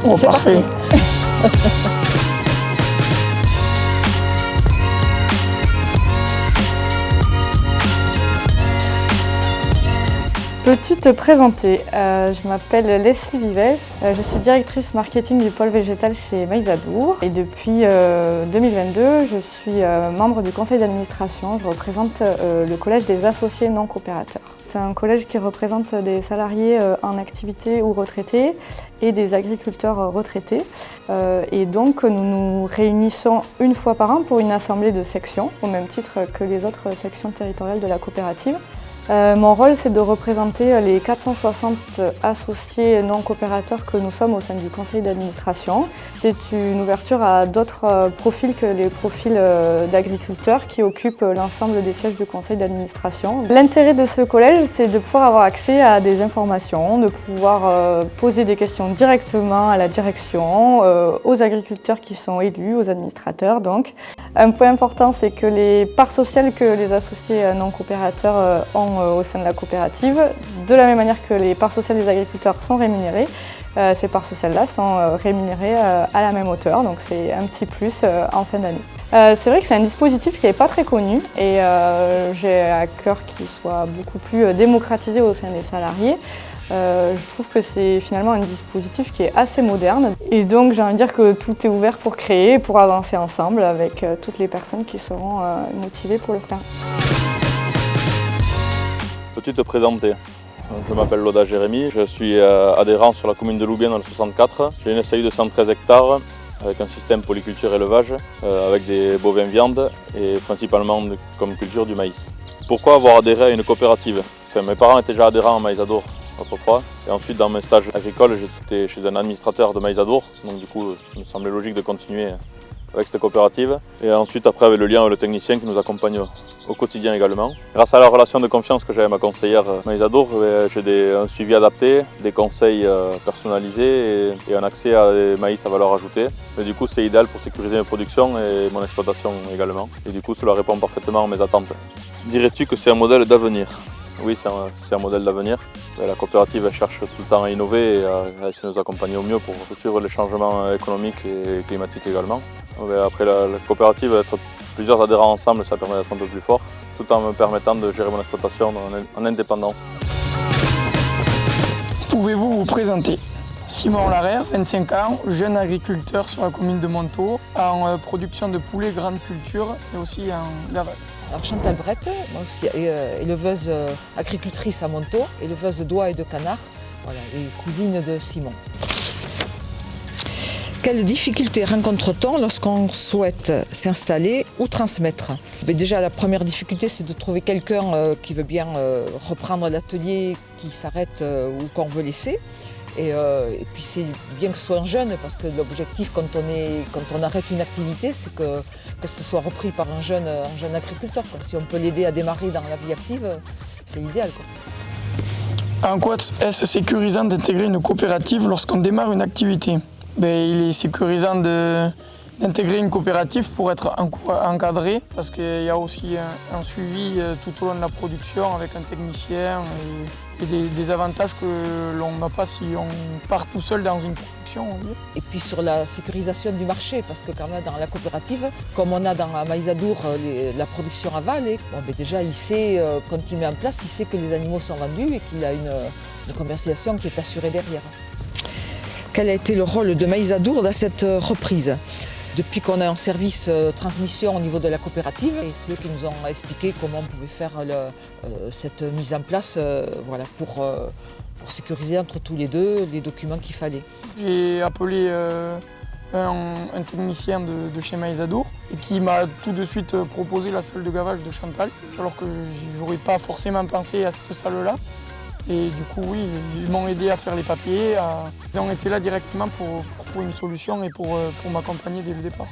Oh, c'est parfait. Peux-tu te présenter? Je m'appelle Leslie Vives, je suis directrice marketing du pôle végétal chez Maïsadour et depuis 2022 je suis membre du conseil d'administration. Je représente le collège des associés non coopérateurs. C'est un collège qui représente des salariés en activité ou retraités et des agriculteurs retraités. Et donc nous nous réunissons une fois par an pour une assemblée de section, au même titre que les autres sections territoriales de la coopérative. Mon rôle, c'est de représenter les 460 associés non coopérateurs que nous sommes au sein du conseil d'administration. C'est une ouverture à d'autres profils que les profils d'agriculteurs qui occupent l'ensemble des sièges du conseil d'administration. L'intérêt de ce collège, c'est de pouvoir avoir accès à des informations, de pouvoir poser des questions directement à la direction, aux agriculteurs qui sont élus, aux administrateurs donc. Un point important, c'est que les parts sociales que les associés non coopérateurs ont au sein de la coopérative, de la même manière que les parts sociales des agriculteurs sont rémunérées, ces parts sociales-là sont rémunérées à la même hauteur, donc c'est un petit plus en fin d'année. C'est vrai que c'est un dispositif qui n'est pas très connu et j'ai à cœur qu'il soit beaucoup plus démocratisé au sein des salariés. Je trouve que c'est finalement un dispositif qui est assez moderne et donc j'ai envie de dire que tout est ouvert pour créer et pour avancer ensemble avec toutes les personnes qui seront motivées pour le faire. Peux-tu te présenter? Je m'appelle Loda Jérémy, je suis adhérent sur la commune de Lougain dans le 64. J'ai une SAU de 113 hectares avec un système polyculture élevage avec des bovins viande et principalement comme culture du maïs. Pourquoi avoir adhéré à une coopérative? Mes parents étaient déjà adhérents à Maïsadour autrefois et ensuite dans mes stages agricoles j'étais chez un administrateur de Maïsadour, donc du coup il me semblait logique de continuer avec cette coopérative et ensuite après avec le lien avec le technicien qui nous accompagne au quotidien également. Grâce à la relation de confiance que j'ai avec ma conseillère Maïsadour, j'ai un suivi adapté, des conseils personnalisés et un accès à des maïs à valeur ajoutée. Et du coup c'est idéal pour sécuriser mes productions et mon exploitation également. Et du coup cela répond parfaitement à mes attentes. Dirais-tu que c'est un modèle d'avenir? Oui, c'est un modèle d'avenir. La coopérative elle cherche tout le temps à innover et à essayer de nous accompagner au mieux pour suivre les changements économiques et climatiques également. Après la coopérative, être plusieurs adhérents ensemble, ça permet d'être un peu plus fort, tout en me permettant de gérer mon exploitation en indépendance. Pouvez-vous vous présenter? Simon Larère, 25 ans, jeune agriculteur sur la commune de Montaut, en production de poulets grande culture et aussi en gavage. Alors Chantal Brett, moi aussi éleveuse agricultrice à Montaut, éleveuse d'oies et de canards, voilà, et cousine de Simon. Quelles difficultés rencontre-t-on lorsqu'on souhaite s'installer ou transmettre? Déjà la première difficulté c'est de trouver quelqu'un qui veut bien reprendre l'atelier qui s'arrête ou qu'on veut laisser. Et puis c'est bien que ce soit un jeune parce que l'objectif quand on arrête une activité c'est que ce soit repris par un jeune agriculteur, quoi. Si on peut l'aider à démarrer dans la vie active, c'est l'idéal, quoi. En quoi est-ce sécurisant d'intégrer une coopérative lorsqu'on démarre une activité? Il est sécurisant d'intégrer une coopérative pour être encadré parce qu'il y a aussi un suivi tout au long de la production avec un technicien et des avantages que l'on n'a pas si on part tout seul dans une production. Et puis sur la sécurisation du marché, parce que quand même dans la coopérative, comme on a dans Maïsadour la production avalée, déjà il sait, quand il met en place, il sait que les animaux sont vendus et qu'il a une commercialisation qui est assurée derrière. Quel a été le rôle de Maïsadour dans cette reprise? Depuis qu'on est en service transmission au niveau de la coopérative, et c'est eux qui nous ont expliqué comment on pouvait faire cette mise en place voilà, pour sécuriser entre tous les deux les documents qu'il fallait. J'ai appelé un technicien de chez Maïsadour et qui m'a tout de suite proposé la salle de gavage de Chantal, alors que je n'aurais pas forcément pensé à cette salle-là. Et du coup, oui, ils m'ont aidé à faire les papiers. Ils ont été là directement pour trouver une solution et pour m'accompagner dès le départ.